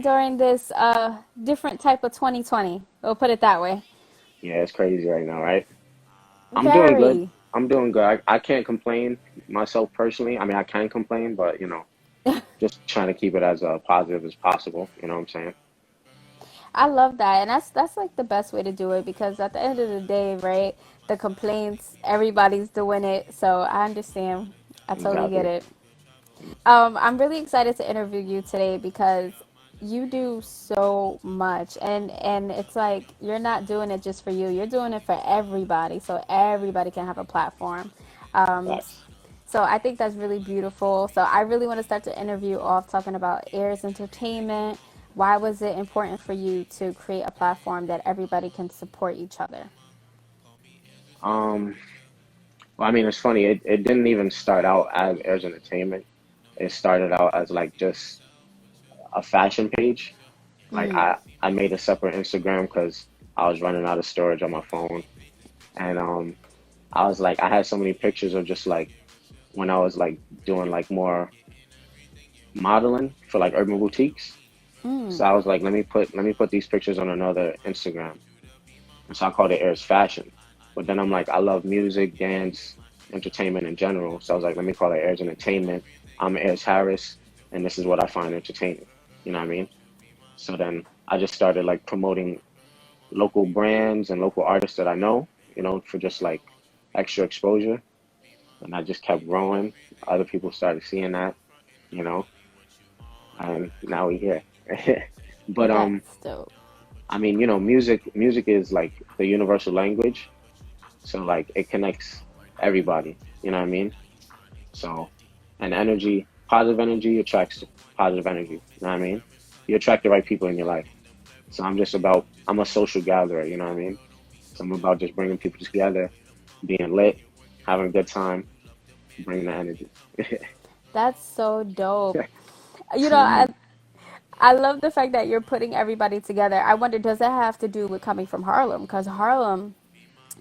going during this different type of 2020? We'll put it that way. Yeah, it's crazy right now, right? I'm doing good. Very. I'm doing good. I can't complain myself personally. I mean, I can complain, but just trying to keep it as positive as possible. You know what I'm saying? I love that, and that's like the best way to do it because at the end of the day, right? The complaints, everybody's doing it, so I understand. I totally get Exactly. it. I'm really excited to interview you today because you do so much, and it's like you're not doing it just for you. You're doing it for everybody, so everybody can have a platform. Um, Facts. so I think that's really beautiful. So I really want to start the interview off talking about Airs Entertainment. Why was it important for you to create a platform that everybody can support each other? Um, well, I mean, it's funny. It didn't even start out as Airs Entertainment. It started out as like just a fashion page. Like Mm, I made a separate Instagram because I was running out of storage on my phone, and I was like, I had so many pictures of just like when I was like doing like more modeling for like urban boutiques. So mm. I was like, let me put these pictures on another Instagram. And so I called it Airs Fashion. But then I'm like, I love music, dance, entertainment in general. So I was like, let me call it Airs Entertainment. I'm Airs Harris, and this is what I find entertaining. You know what I mean? So then I just started like promoting local brands and local artists that I know, for just like extra exposure. And I just kept growing. Other people started seeing that, you know, and now we're here. But That's dope. I mean, music is like the universal language. So like it connects everybody, you know what I mean? So and positive energy attracts positive energy, you know what I mean? You attract the right people in your life. So I'm a social gatherer, you know what I mean? So I'm about just bringing people together, being lit, having a good time, bringing the energy. That's so dope. You know, Mhm. I love the fact that you're putting everybody together. I wonder, does that have to do with coming from Harlem? Because Harlem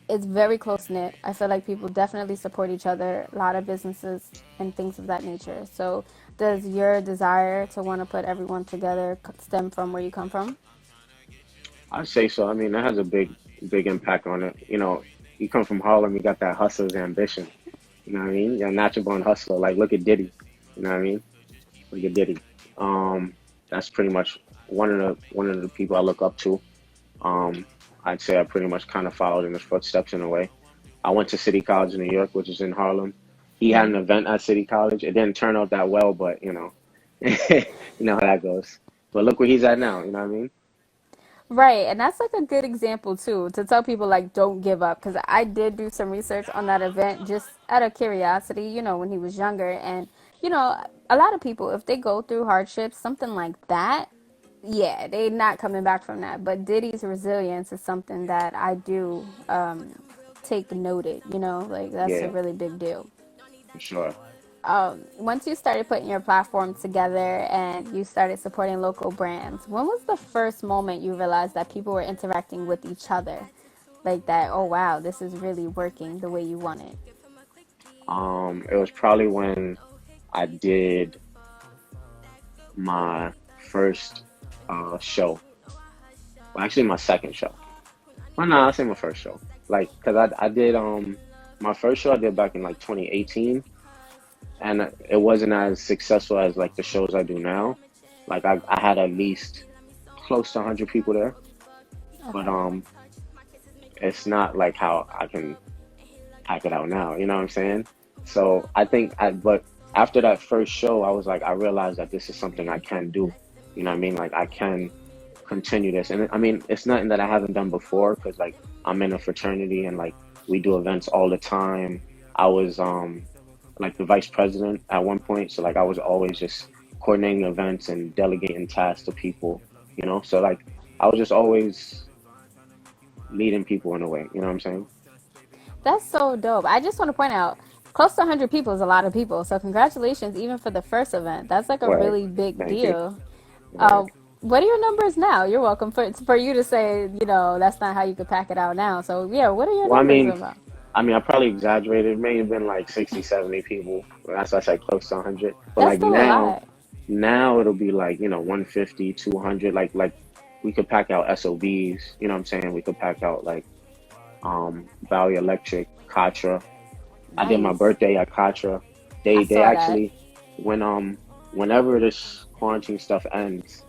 is very close knit. I feel like people definitely support each other, a lot of businesses and things of that nature. So, does your desire to want to put everyone together stem from where you come from? I'd say so. I mean, that has a big impact on it. You come from Harlem, you got that hustler's ambition. You know what I mean? You're a natural born hustler. Like, look at Diddy. You know what I mean? Look at Diddy. That's pretty much one of the people I look up to. Um, I'd say I pretty much kind of followed in his footsteps in a way. I went to City College in New York, which is in Harlem. He had Mm. an event at City College. It didn't turn out that well, but you know how that goes. But look where he's at now. You know what I mean? Right, and that's like a good example too to tell people like don't give up because I did do some research on that event just out of curiosity, when he was younger and a lot of people if they go through hardships, something like that, yeah, they not coming back from that. But Diddy's resilience is something that I do take noted, like that's a Yeah, really big deal. for sure. Once you started putting your platform together and you started supporting local brands, when was the first moment you realized that people were interacting with each other? Like that, oh wow, this is really working the way you want it. It was probably when I did my first show. Well, actually, my second show. Well, no, I'll say my first show. Like, cause I did my first show I did back in like 2018, and it wasn't as successful as like the shows I do now. Like I had at least close to 100 people there, but Okay. it's not like how I can hack it out now. You know what I'm saying? So but after that first show, I was like, I realized that this is something I can do. You know what I mean? Like I can continue this, and I mean, it's nothing that I haven't done before because like I'm in a fraternity and like we do events all the time. I was like the vice president at one point, so like I was always just coordinating events and delegating tasks to people. So like I was just always leading people in a way. You know what I'm saying? That's so dope. I just want to point out, close to 100 people is a lot of people. So congratulations, even for the first event. That's like a Right. really big Thank you. deal. Right. What are your numbers now? You're welcome for you to say, that's not how you could pack it out now. So yeah, what are your Well, I numbers mean, about? I probably exaggerated. It may have been like 60, 70 people. That's why I said close to 100. But That's like still a now, lot. Now it'll be like, 150, 200. Like we could pack out SOBs, you know what I'm saying? We could pack out like Valley Electric, Katra. I did my Nice. birthday at Katra. I They saw that. actually when whenever this quarantine stuff ends,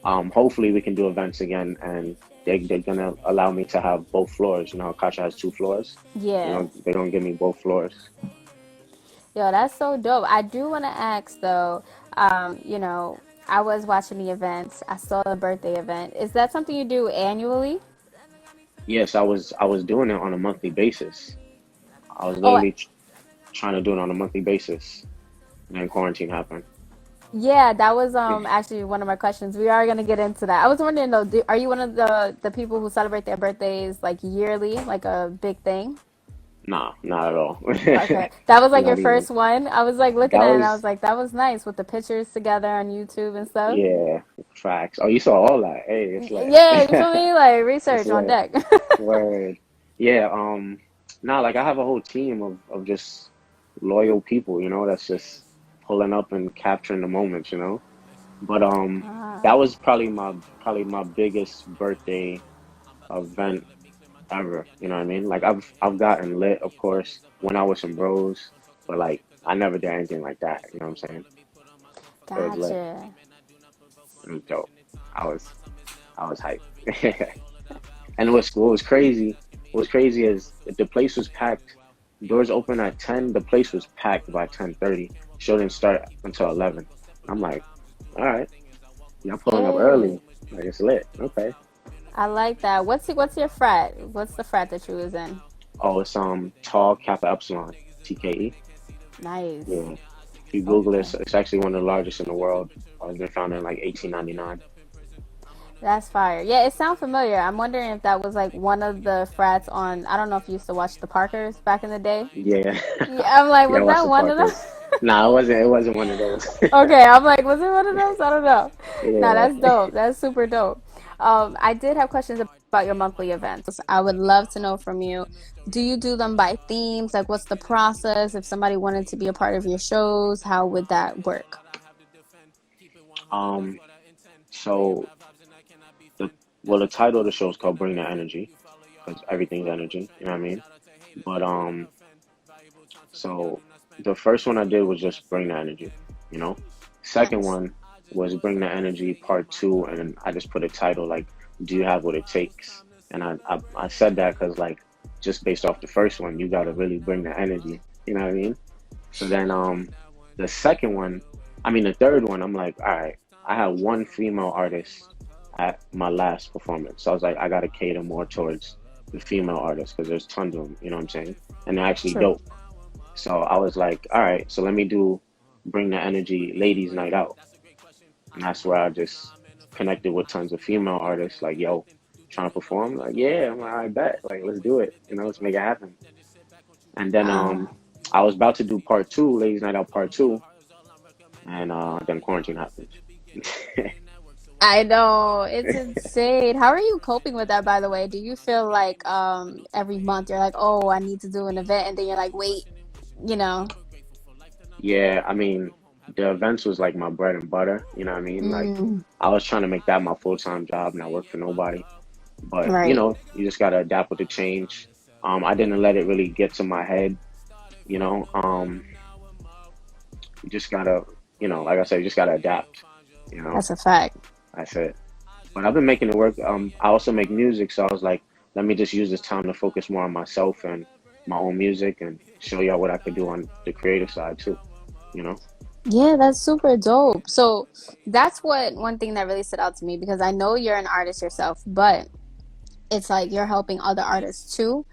hopefully we can do events again, and they're gonna allow me to have both floors. Katra has 2 floors. Yeah. They're gonna give me both floors. Yo, that's so dope. I do want to ask though, I was watching the events. I saw the birthday event. Is that something you do annually? Yes, I was doing it on a monthly basis. I was Oh, literally trying to do it on a monthly basis, and then quarantine happened. yeah, that was actually one of my questions. We are gonna get into that. I was wondering though, are you one of the people who celebrate their birthdays like yearly, like a big thing? Nah, not at all. Okay, that was like your Not even. first one. I was like looking That at it, and I was was like, that was nice with the pictures together on YouTube and stuff. Yeah, facts. Oh, you saw all that. Hey, it's lit. Yeah, you feel me? Like It's research on lit. deck. Word. Yeah, nah, like I have a whole team of just loyal people, that's just pulling up and capturing the moments, But Ah, that was probably my biggest birthday event ever, you know what I mean? Like I've gotten lit, of course, when I was some bros, but like I never did anything like that, you know what I'm saying? It was lit. gotcha. It was dope. I was I was hyped. And what was crazy, is the place was packed. Doors open at 10. The place was packed by 10:30. Show didn't start until 11. I'm like, all right, y'all pulling up Hey, early. Like it's lit. Okay. I like that. What's your frat? What's the frat that you was in? Oh, it's Tall Kappa Epsilon, TKE. Nice. Yeah. If you Google it, Okay. it's actually one of the largest in the world. It's been founded in like 1899. That's fire. Yeah, it sounds familiar. I'm wondering if that was like one of the frats on. I don't know if you used to watch the Parkers back in the day. Yeah. Yeah, I'm like, Yeah, was what's that the one of them? Parkers? Nah, it wasn't one of those. Okay, I'm like, was it one of those? I don't know. Nah, Yeah. that's dope. That's super dope. I did have questions about your monthly events. I would love to know from you. Do you do them by themes? Like, what's the process? If somebody wanted to be a part of your shows, how would that work? Um, so the the title of the show is called Bring the Energy, because everything's energy, you know what I mean? But so the first one I did was just Bring the Energy, you know. Second Nice. one was Bring the Energy Part Two, and I just put a title like Do you have what it takes? And I said that because like just based off the first one, you got to really bring the energy, you know what I mean? So then the second one, I mean the third one, I'm like, all right, I had one female artist at my last performance. So I was like, I gotta cater more towards the female artists because there's tons of them, you know what I'm saying? And they're actually True. dope. So I was like, all right, so let me do Bring the Energy Ladies Night Out. And that's where I just connected with tons of female artists like, yo, trying to perform? Like, yeah, I'm like, I bet. Like, let's do it. Let's make it happen. And then Ah. I was about to do part two, Ladies Night Out part two, and then quarantine happened. I know, it's insane. How are you coping with that, by the way? Do you feel like every month you're like, oh, I need to do an event, and then you're like, wait, you know? Yeah, I mean, the events was like my bread and butter, you know what I mean? Like Mm, I was trying to make that my full-time job, not work for nobody. But right. you just gotta adapt with the change. I didn't let it really get to my head, you know. You just gotta, like I said, you just gotta adapt, you know. That's a fact. That's it. But I've been making it work. I also make music, so I was like, let me just use this time to focus more on myself and my own music and show y'all what I could do on the creative side too, you know. Yeah, that's super dope. So that's what one thing that really stood out to me because I know you're an artist yourself, but it's like you're helping other artists too.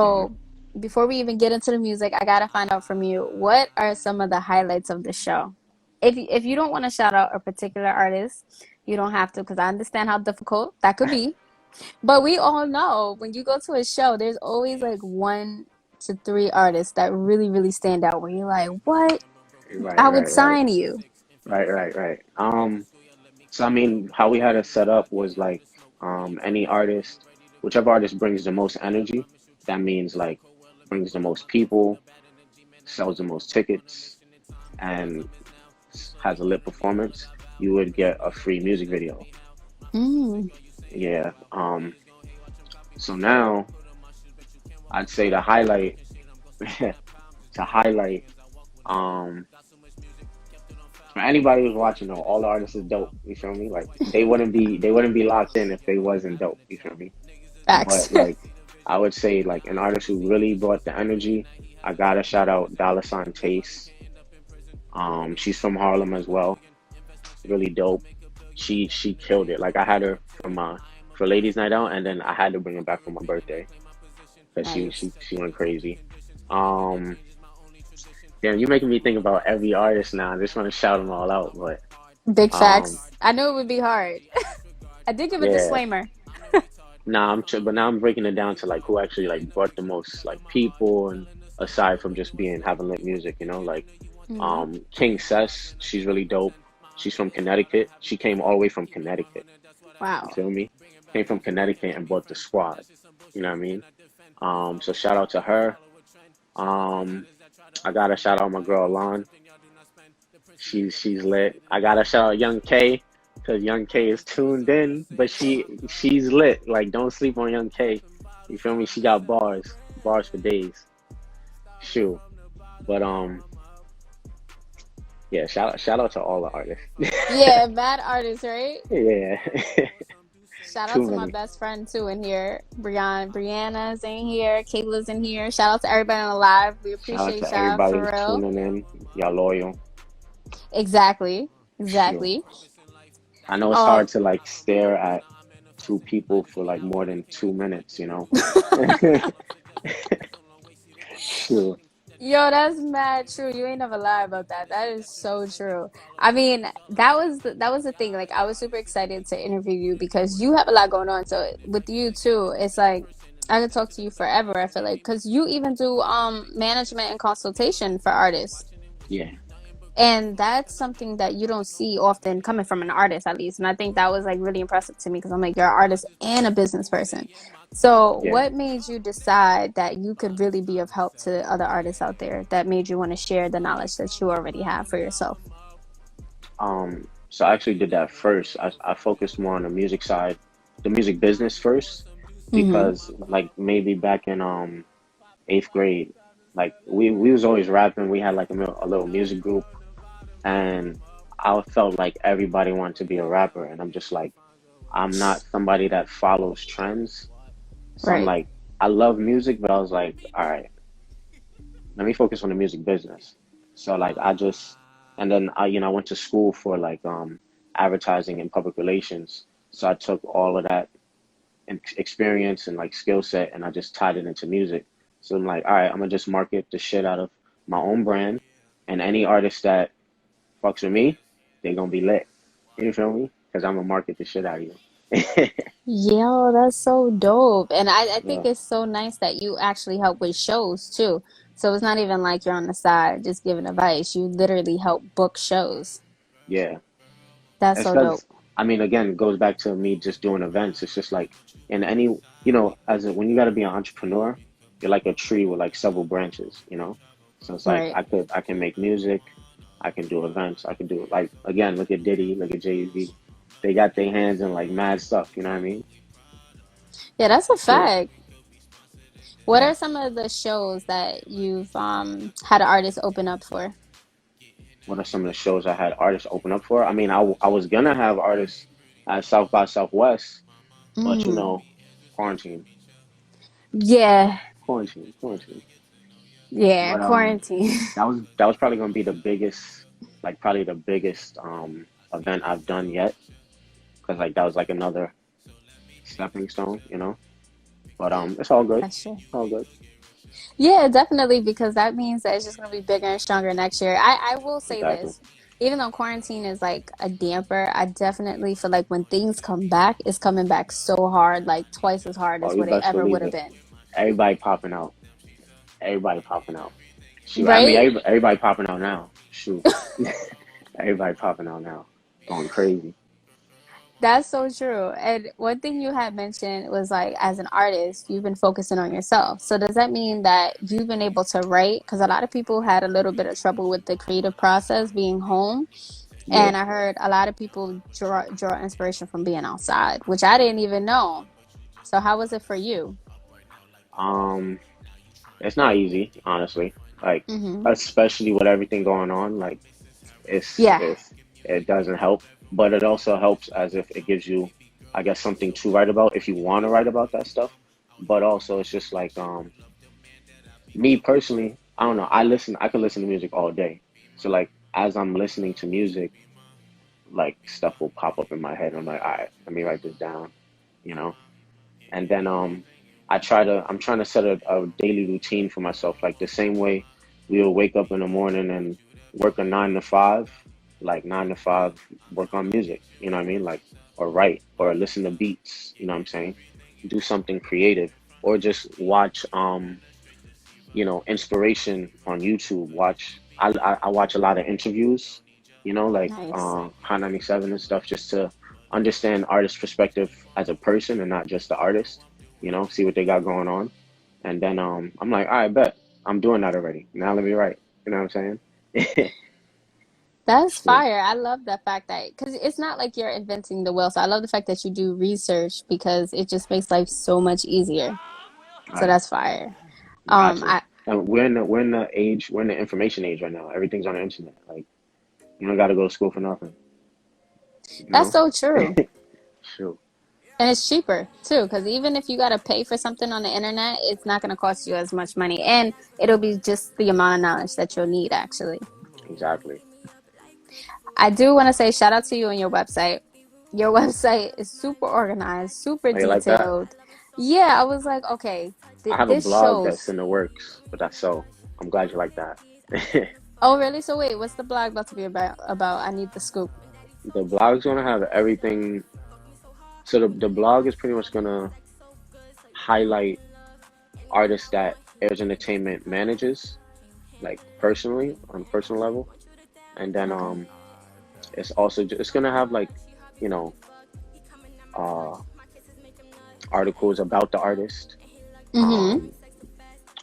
hmm So before we even get into the music, I gotta find out from you what are some of the highlights of the show. If you don't want to shout out a particular artist, you don't have to because I understand how difficult that could be. But we all know when you go to a show, there's always like one to three artists that really, really stand out where you're like, what? Right, I would right, right, sign you. right, right, right. So I mean, how we had it set up was like, any artist, whichever artist brings the most energy, that means like brings the most people, sells the most tickets, and has a lit performance, you would get a free music video. Mm. Yeah. So now I'd say to highlight to highlight um for anybody who's watching though, all the artists is dope. You feel me? Like they wouldn't be locked in if they wasn't dope. You feel me? Facts. But like I would say like an artist who really brought the energy, I gotta shout out Dollar Sign Taste. She's from Harlem as well. Really dope. She killed it. Like I had her for ladies' night out, and then I had to bring her back for my birthday because she Nice. she she went crazy. Um, Damn, you're making me think about every artist now. I just want to shout them all out, but Big um, facts. I knew it would be hard. I did give a yeah. disclaimer. But now I'm breaking it down to like who actually like brought the most like people and aside from just being having lit music, like Hmm. King Cess, she's really dope. She's from Connecticut. She came all the way from Connecticut. You Wow. feel me? Came from Connecticut and brought the squad. You know what I mean? So shout out to her. Um, I gotta shout out my girl Lon. She's lit. I gotta shout out Young K because Young K is tuned in, but she's lit. Like don't sleep on Young K. You feel me? She got bars for days. Shoot. But yeah. Shout out to all the artists. Yeah, bad artist, right? Yeah. Shout out Too to my many. best friend too in here. Brianna's in here. Kayla's in here. Shout out to everybody on the live. We Shout out appreciate to y'all for everybody real. tuning in. Y'all loyal. Exactly. Shoot. Exactly. I know it's hard Um, to like stare at two people for like more than 2 minutes. Shoot. Yo, that's mad true. You ain't never lie about that. That is so true. I mean, that was the thing. Like, I was super excited to interview you because you have a lot going on. So with you too, it's like I could talk to you forever. I feel like because you even do management and consultation for artists. Yeah. And that's something that you don't see often coming from an artist, at least. And I think that was like really impressive to me because I'm like, you're an artist and a business person. So, Yeah. what made you decide that you could really be of help to other artists out there that made you want to share the knowledge that you already have for yourself? So I actually did that first. I focused more on the music side, the music business first, Mm-hmm. because like maybe back in eighth grade, like we was always rapping. We had like a little music group, and I felt like everybody wanted to be a rapper, and I'm just like I'm not somebody that follows trends. So I'm Right. like I love music, but I was like, all right, let me focus on the music business. So like I just and then I went to school for like advertising and public relations. So I took all of that experience and like skill set and I just tied it into music. So I'm like, all right, I'm gonna just market the shit out of my own brand and any artist that fucks with me, they gonna be lit. You feel me? Because I'm gonna market the shit out of you. Yo, that's so dope. And I think Yeah, it's so nice that you actually help with shows too. So it's not even like you're on the side just giving advice. You literally help book shows. yeah. That's It's so dope. because I mean, again, it goes back to me just doing events. It's just like in any, when you got to be an entrepreneur, you're like a tree with like several branches. So it's like Right. I can make music, I can do events, I can do like again, look at Diddy, look at Jay-Z. They got their hands in like mad stuff. You know what I mean? Yeah, that's a Shoot, fact. What yeah. are some of the shows that you've had an artist open up for? What are some of the shows I had artists open up for? I mean, I was gonna have artists at South by Southwest, but Mm. quarantine, Yeah, quarantine. yeah, But quarantine. that was probably gonna be the biggest, like probably the biggest event I've done yet, because like that was like another stepping stone. But it's all good. That's true. All good. Yeah, definitely, because that means that it's just going to be bigger and stronger next year. I will say Exactly. this. Even though quarantine is like a damper, I definitely feel like when things come back, it's coming back so hard, like twice as hard Oh, as you what it best ever would believe have it. been. Everybody popping out. Everybody popping out. Shoot, I mean Right? everybody popping out now. Shoot, everybody popping out now. Going crazy. That's so true. And one thing you had mentioned was like, as an artist, you've been focusing on yourself. So does that mean that you've been able to write? Because a lot of people had a little bit of trouble with the creative process being home. Yeah. And I heard a lot of people draw inspiration from being outside, which I didn't even know. So how was it for you? Um, it's not easy, honestly. Like, Mm-hmm. especially with everything going on, like Yeah, it doesn't help, but it also helps as if it gives you, I guess, something to write about if you want to write about that stuff. But also, it's just like me personally, I don't know. I can listen to music all day. So like as I'm listening to music, like stuff will pop up in my head. I'm like, all right, let me write this down, you know? And then I'm trying to set a daily routine for myself. Like the same way we will wake up in the morning and work a 9 to 5, like 9 to 5, work on music, you know what I mean? Like or write or listen to beats, you know what I'm saying? Do something creative or just watch inspiration on YouTube. I watch a lot of interviews, like nice. Hot 97 and stuff, just to understand artist perspective as a person and not just the artist. See what they got going on, and then I'm like, all right, bet I'm doing that already. Now let me write. You know what I'm saying? That's True. fire. I love the fact that, because it's not like you're inventing the wheel. So I love the fact that you do research because it just makes life so much easier. All So right, that's fire. got to. I And we're in the information age right now. Everything's on the internet. Like you don't got to go to school for nothing. You That's know? so true. Sure. And it's cheaper too, because even if you got to pay for something on the internet, it's not going to cost you as much money. And it'll be just the amount of knowledge that you'll need, actually. Exactly. I do want to say shout out to you and your website. Your website is super organized, super Oh, you like that? detailed. Yeah, I was like, okay, I have a this blog that's shows. in the works, but that's so. I'm glad you like that. Oh, really? So wait, what's the blog about to be about? I need the scoop. The blog's gonna have everything. So the blog is pretty much gonna highlight artists that Airs Entertainment manages, like personally on a personal level, and then Okay. it's gonna have like, you know, uh, articles about the artist. Mm-hmm. Um,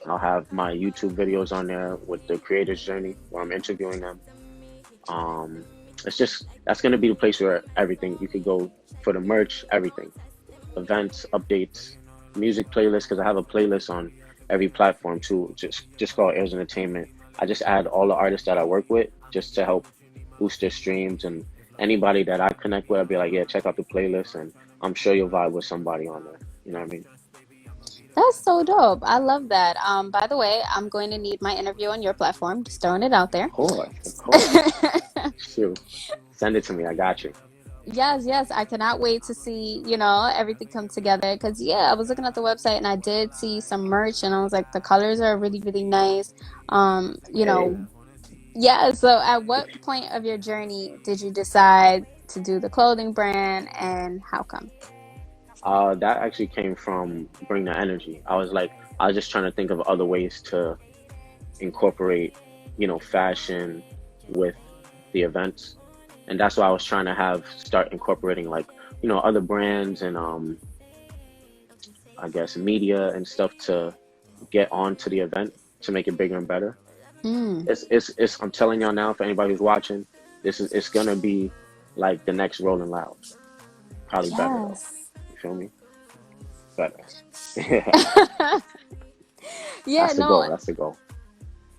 I'll have my YouTube videos on there with the creator's journey where I'm interviewing them. Um, it's just that's gonna be the place where everything you could go for the merch, everything, events, updates, music playlists. Because I have a playlist on every platform too, just called Airs Entertainment. I just add all the artists that I work with just to help boost their streams, and anybody that I connect with, I'll be like, yeah, check out the playlist, and I'm sure you'll vibe with somebody on there. You know what I mean? That's so dope. I love that. By the way, I'm going to need my interview on your platform. Just throwing it out there. Of course, of course. Shoot, send it to me. I got you. Yes, yes. I cannot wait to see, you know, everything come together. Because, yeah, I was looking at the website and I did see some merch and I was like, the colors are really, really nice. You Hey. know, yeah. So, at what point of your journey did you decide to do the clothing brand and how come? That actually came from Bring the Energy. I was just trying to think of other ways to incorporate, fashion with the events. And that's why I was trying to start incorporating like, other brands and I guess media and stuff to get onto the event to make it bigger and better. Mm, It's I'm telling y'all now, for anybody who's watching, it's gonna be like the next Rolling Loud. Probably better though. yes. You feel me? Better. Yeah, That's the goal. no, That's the goal.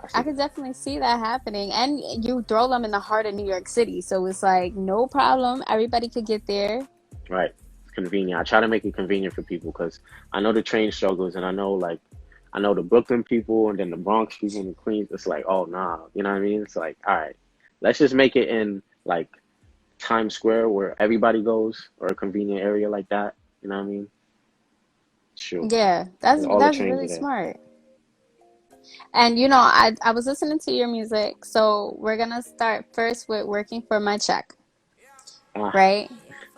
That's the I could goal. definitely see that happening. And you throw them in the heart of New York City. So it's like, no problem. Everybody could get there. Right. It's convenient. I try to make it convenient for people because I know the train struggles, and I know the Brooklyn people and then the Bronx people and the Queens. It's like, oh nah, you know what I mean? It's like, all right, let's just make it in like Times Square where everybody goes, or a convenient area like that. You know what I mean? Sure. Yeah, 'Cause all the that's trains really are there. smart. And you know, I was listening to your music, so we're gonna start first with working for my check, Ah, right?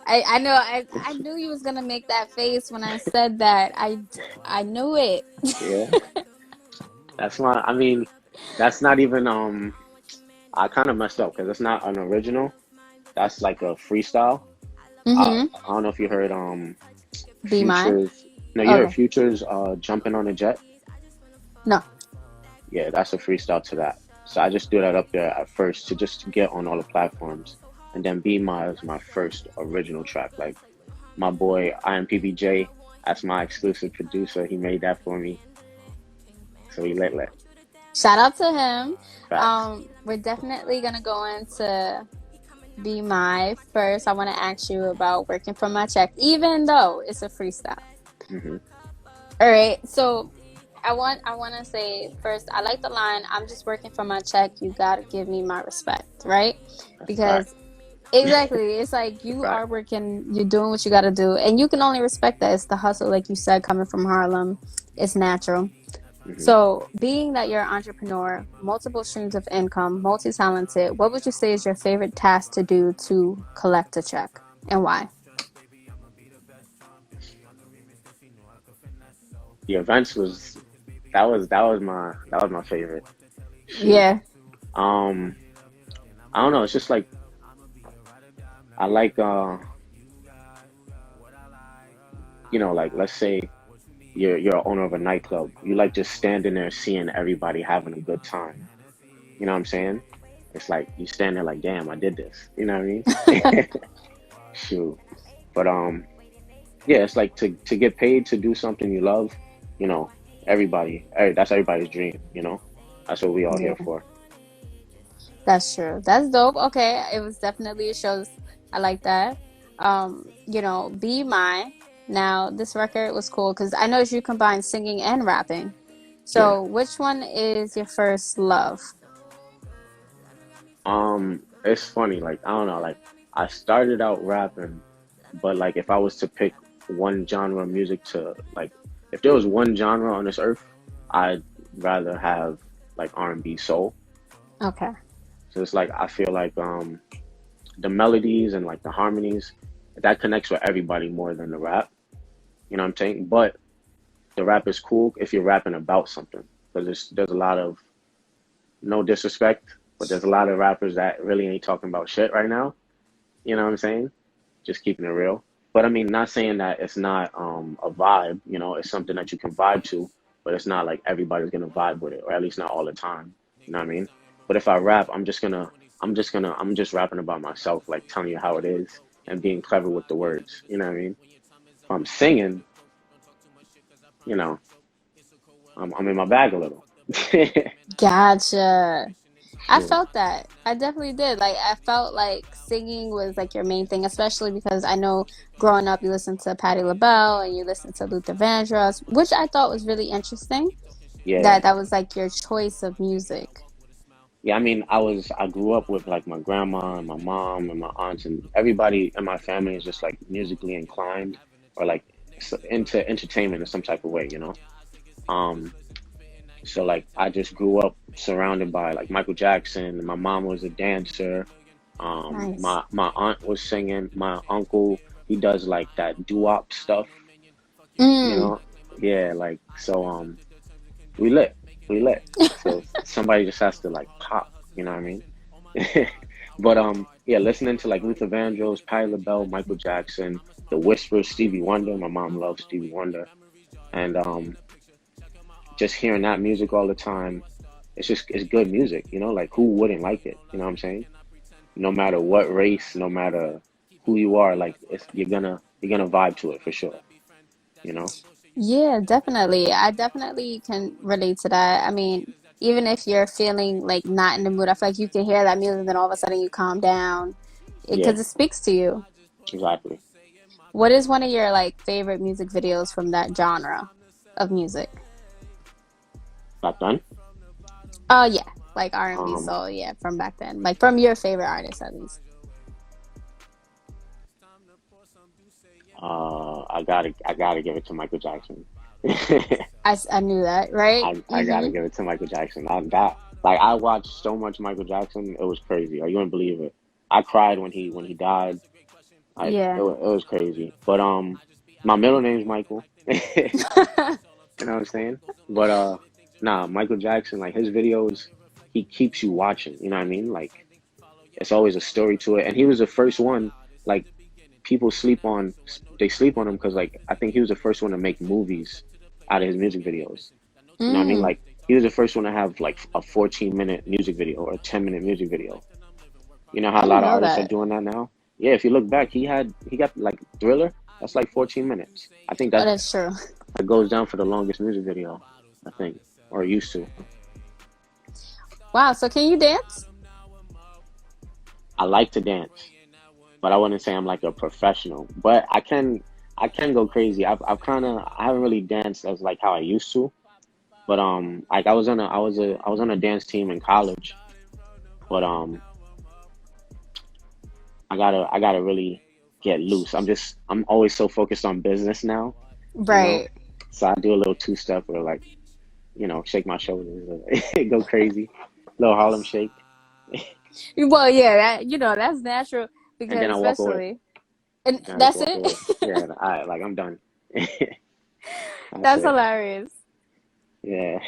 I know I knew you was gonna make that face when I said that. I knew it. yeah. That's my. I mean, that's not even. I kind of messed up because it's not an original. That's like a freestyle. Mm-hmm. I don't know if you heard Be mine. Futures. No, you heard Okay. Futures jumping on a jet. No. Yeah, that's a freestyle to that. So I just threw that up there at first to just get on all the platforms, and then Be My is my first original track. Like my boy IMPBJ, that's my exclusive producer. He made that for me, so he lit. Shout out to him. Facts. We're definitely gonna go into Be My first. I want to ask you about working from my check, even though it's a freestyle. Hmm. All right. So I want to say first, I like the line, I'm just working for my check. You got to give me my respect, right? That's a fact. Because exactly, it's like That's a you fact. are working, you're doing what you got to do, and you can only respect that. It's the hustle, like you said, coming from Harlem. It's natural. Hmm. So, being that you're an entrepreneur, multiple streams of income, multi-talented, what would you say is your favorite task to do to collect a check, and why? The events was that was my favorite. Shoot. Yeah. Um, I don't know. It's just like I like like let's say you're an owner of a nightclub. You like just standing there seeing everybody having a good time. You know what I'm saying? It's like you stand there like, damn, I did this. You know what I mean? Shoot. But yeah, it's like to get paid to do something you love, you know, that's everybody's dream, That's what we all here Yeah. for. That's true. That's dope. Okay, it was definitely it shows. I like that. Be Mine. Now, this record was cool because I noticed you combine singing and rapping. Yeah. So, which one is your first love? It's funny, like I don't know, like I started out rapping, but like if I was to pick one genre of music to like if there was one genre on this earth, I'd rather have like R&B soul. Okay. So it's like I feel like the melodies and like the harmonies that connects with everybody more than the rap. You know what I'm saying? But the rap is cool if you're rapping about something because there's a lot of no disrespect, but there's a lot of rappers that really ain't talking about shit right now. You know what I'm saying? Just keeping it real. But I mean, not saying that it's not a vibe. It's something that you can vibe to, but it's not like everybody's gonna vibe with it, or at least not all the time. You know what I mean? But if I rap, I'm just rapping about myself, like telling you how it is and being clever with the words. You know what I mean? If I'm singing, you know, I'm in my bag a little. Gotcha. I Shoot. felt that. I definitely did. Like, I felt like singing was like your main thing, especially because I know growing up you listened to Patti LaBelle and you listened to Luther Vandross, which I thought was really interesting. Yeah. That was like your choice of music. Yeah, I mean, I grew up with like my grandma and my mom and my aunts and everybody in my family is just like musically inclined or like into entertainment in some type of way. Um, so like I just grew up surrounded by like Michael Jackson. And my mom was a dancer. Nice. My aunt was singing. My uncle, he does like that doo-wop stuff, you Mm. know? Yeah, like so we lit. We lit. So somebody just has to like pop, you know what I mean? But yeah, listening to like Luther Vandross, Patti LaBelle, Michael Jackson, The Whispers, Stevie Wonder. My mom loves Stevie Wonder, and just hearing that music all the time, it's good music. Like who wouldn't like it? You know what I'm saying? No matter what race, no matter who you are, like you're gonna vibe to it for sure. You know? Yeah, definitely. I definitely can relate to that. I mean, even if you're feeling like not in the mood, I feel like you can hear that music, then all of a sudden you calm down Yeah, because it speaks to you. exactly. What is one of your like favorite music videos from that genre of music? Back then, Oh yeah, like R&B um, soul, yeah, from back then. Like from your favorite artist at least. I gotta give it to Michael Jackson. I knew that, right? I gotta give it to Michael Jackson. Like I watched so much Michael Jackson, it was crazy. Like you wouldn't believe it. I cried when he died. Like Yeah. it was crazy. But my middle name's Michael. You know what I'm saying? But nah, Michael Jackson, like his videos, he keeps you watching. You know what I mean? Like it's always a story to it. And he was the first one. Like people sleep on him because like I think he was the first one to make movies out of his music videos. You know what I mean? Mm, Like he was the first one to have like a 14-minute music video or a 10-minute music video. You know how I a didn't lot of know artists are that. doing that now? Yeah, if you look back, he got like Thriller, that's like 14 minutes. I think Oh, that that's true. that goes down for the longest music video, I think, or used to. Wow. So can you dance? I like to dance, but I wouldn't say I'm like a professional. But I can go crazy. I haven't really danced as like how I used to. But like I was on a dance team in college. But I gotta really get loose. I'm always so focused on business now, you know. Right. So I do a little two step or like, shake my shoulders, go crazy, little Harlem shake, Well, yeah, that that's natural and then because I walk away. especially and And I just that's walk it. away. Yeah, I like I'm done. That's That's it. hilarious. Yeah.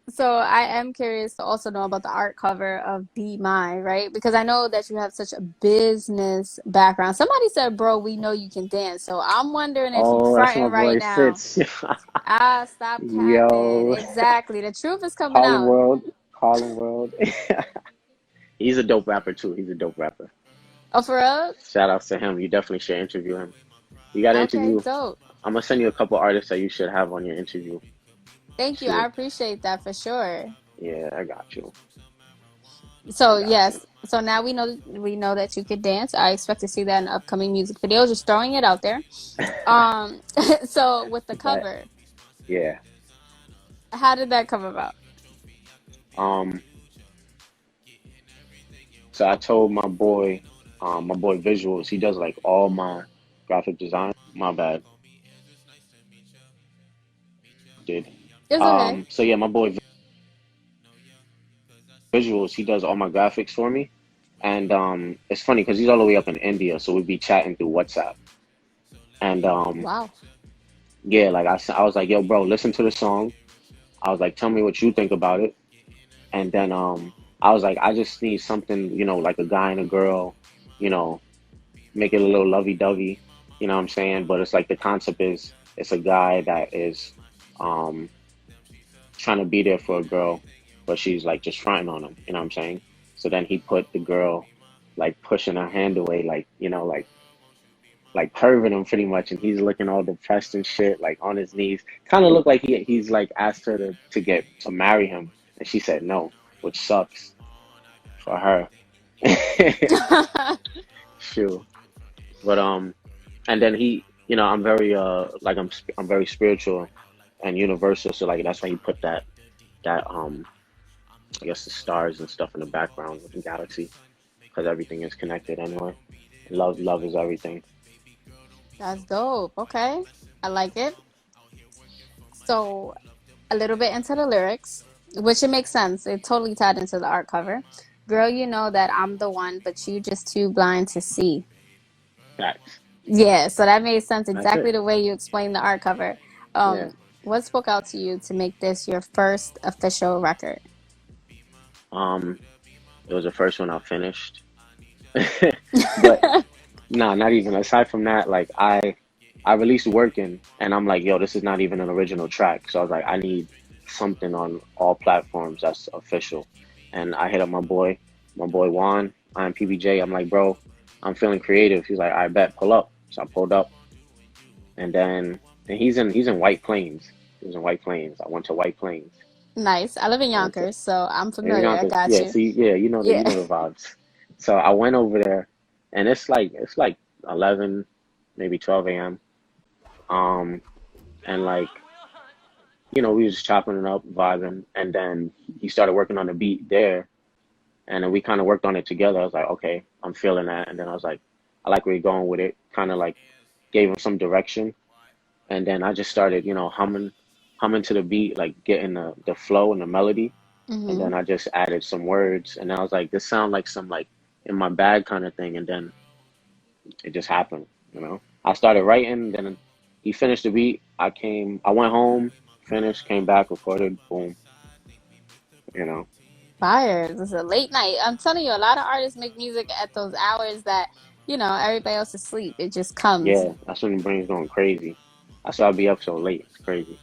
So I am curious to also know about the art cover of Be My, right? Because I know that you have such a business background. Somebody said, "Bro, we know you can dance." So I'm wondering if you Oh, that's my fronting right boy now. Fitz. Ah, stop capping. Yo, Exactly. The truth is coming Harlem out. World, Harlem World. He's a dope rapper too. He's a dope rapper. Oh, for real? Shout outs to him. You definitely should interview him. You got to Okay, interview. dope. I'm gonna send you a couple artists that you should have on your interview. Thank you. I Shoot. appreciate that for sure. Yeah, I got you. I So got you. yes, so now we know that you could dance. I expect to see that in upcoming music videos. Just throwing it out there. Um, so with the But cover, yeah. how did that come about? Um. So I told my boy Visuals. He does like all my graphic design. My bad. Did. It's okay. So yeah, my boy Visuals. He does all my graphics for me. And it's funny because he's all the way up in India, so we'd be chatting through WhatsApp. And Wow. yeah, like I was like, yo, bro, listen to the song. I was like, tell me what you think about it. And then I was like, I just need something, like a guy and a girl, you know, make it a little lovey-dovey, you know what I'm saying? But it's like the concept is it's a guy that is um trying to be there for a girl, but she's like just fronting on him, you know what I'm saying? So then he put the girl like pushing her hand away, like, like curving him pretty much, and he's looking all depressed and shit, like on his knees. Kind of looked like he's like asked her to marry him, and she said no, which sucks for her. Sure, but and then I'm very like I'm very spiritual and universal, so like that's why he put that I guess the stars and stuff in the background with the galaxy because everything is connected anyway. Love is everything. That's dope. Okay. I like it. So a little bit into the lyrics, which it makes sense. It totally tied into the art cover. Girl, you know that I'm the one, but you just too blind to see. Facts. Yeah, so that made sense That's exactly it. the way you explained the art cover. Yeah. What spoke out to you to make this your first official record? Um, it was the first one I finished. But no, not even. Aside from that, like I released Working and I'm like, yo, this is not even an original track. So I was like, I need something on all platforms that's official. And I hit up my boy Juan, I'm PBJ. I'm like, bro, I'm feeling creative. He's like, I bet, pull up. So I pulled up and then and he's in White Plains. He was in White Plains. I went to White Plains. Nice. I live in I went to Yonkers, so I'm in familiar. I Yonkers. got Yeah, you. see, yeah, Yeah. you know the vibes. So I went over there and it's like 11, maybe 12 a.m. Um, and like, we was just chopping it up, vibing, and then he started working on the beat there, and then we kind of worked on it together. I was like, okay, I'm feeling that, and then I was like, I like where you're going with it. Kind of like gave him some direction, and then I just started, humming to the beat, like getting the flow and the melody, and Hmm. then I just added some words, and I was like, this sound like some like in my bag kind of thing, and then it just happened. I started writing, then he finished the beat. I went home, finished, came back, recorded, boom, you know. Fire. This is a late night. I'm telling you, a lot of artists make music at those hours that everybody else is asleep. It just comes. Yeah, that's when the brain's going crazy. That's why I'll be up so late. It's crazy.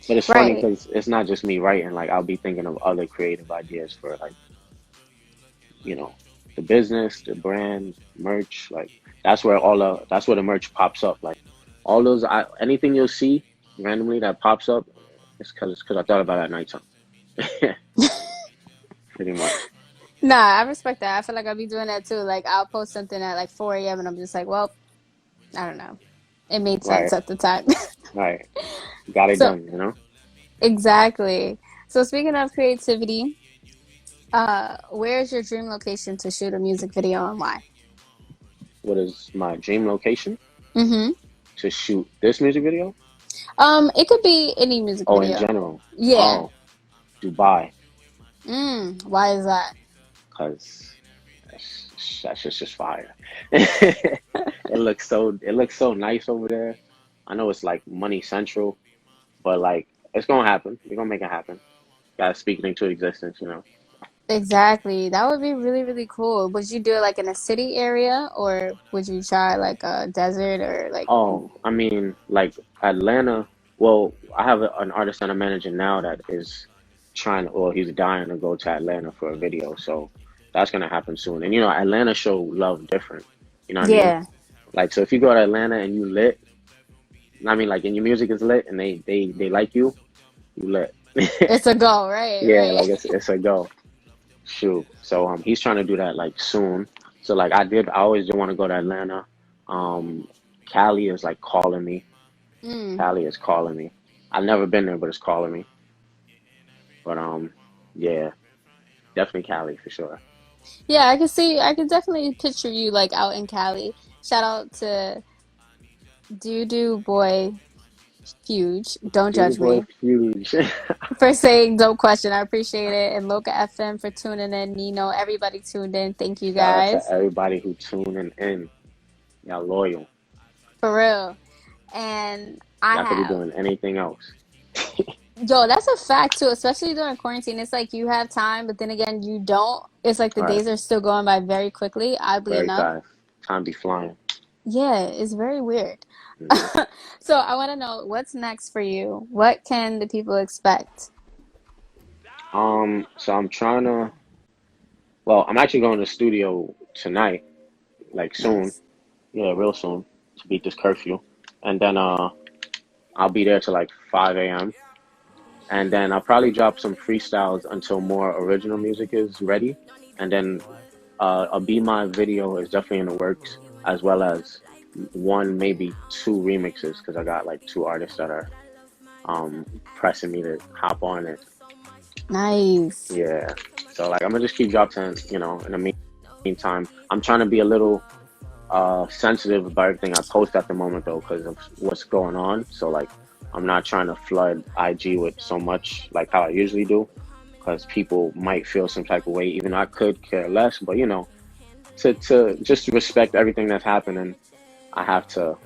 But it's funny Right. because it's not just me writing. Like I'll be thinking of other creative ideas for like, you know, the business, the brand, merch. Like that's where the merch pops up. Like all those anything you'll see randomly that pops up, it's because I thought about it at nighttime. Pretty much. Nah, I respect that. I feel like I'll be doing that too. Like I'll post something at like 4 a.m. and I'm just like, well, I don't know. It made sense Right. at the time. Right. Got it So done, you know? exactly. So speaking of creativity, where's your dream location to shoot a music video and why? What is my dream location Mm-hmm. to shoot this music video? It could be any music Oh, in video. general. Yeah. Oh, Dubai. Why is that? Because that's just fire. It looks so nice over there. I know it's like money central, but like it's gonna happen. We're gonna make it happen. Gotta speak it into existence, you know. Exactly. That would be really, really cool. Would you do it like in a city area or would you try like a desert or like Oh, I mean, like Atlanta. Well, I have an artist that I'm managing now that is well, he's dying to go to Atlanta for a video, so that's gonna happen soon. And you know, Atlanta show love different. You know what I mean? yeah, Like, so if you go to Atlanta and you lit, I mean, like, and your music is lit and they like you lit. it's a go, right? Yeah, Right. like it's a go. Shoot. So he's trying to do that like soon. So like I always did want to go to Atlanta. Um Cali is like calling me. Mm. Cali is calling me. I've never been there, but it's calling me. But yeah, definitely Cali for sure. Yeah, I can definitely picture you like out in Cali. Shout out to Doo Boy Huge. Don't Dude judge boy me huge. for saying don't question. I appreciate it. And Loca FM for tuning in. Nino, everybody tuned in. Thank you Shout out to guys. everybody who tuning in. Y'all loyal. For real. And I Y'all could be have. doing anything else. Yo, that's a fact too, especially during quarantine. It's like you have time, but then again, you don't. It's like the All right, days are still going by very quickly, oddly very enough. fast. Time be flying. Yeah, it's very weird. Hmm. So I want to know what's next for you. What can the people expect? So I'm trying to. Well, I'm actually going to the studio tonight, like soon. Nice. Yeah, real soon to beat this curfew, and then I'll be there till like 5 a.m. And then I'll probably drop some freestyles until more original music is ready, and then a Be My video is definitely in the works, as well as one, maybe two remixes, because I got like two artists that are pressing me to hop on it. Nice. Yeah. So like I'm gonna just keep dropping, you know, in the meantime. I'm trying to be a little sensitive about everything I post at the moment though, because of what's going on. So like I'm not trying to flood IG with so much like how I usually do, because people might feel some type of way, even though I could care less. But you know, to just respect everything that's happening, I have to,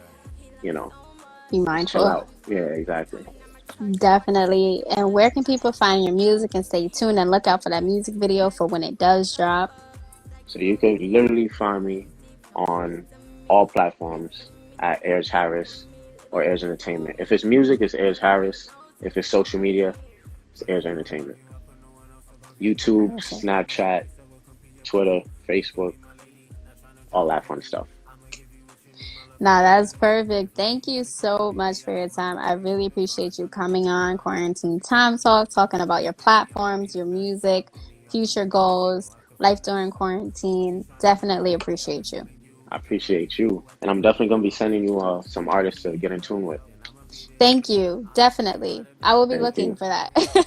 you know, Be just chill mindful. out. Yeah, exactly. Definitely. And where can people find your music and stay tuned and look out for that music video for when it does drop? So you could literally find me on all platforms at Airs Harris or Airs Entertainment. If it's music, it's Airs Harris. If it's social media, it's Airs Entertainment. YouTube, Perfect. Snapchat, Twitter, Facebook, all that fun stuff. Nah, that's perfect. Thank you so much for your time. I really appreciate you coming on Quarantine Time Talk, talking about your platforms, your music, future goals, life during quarantine. Definitely appreciate you. I appreciate you. And I'm definitely going to be sending you some artists to get in tune with. Thank you. Definitely. I will be Thank looking you. for that.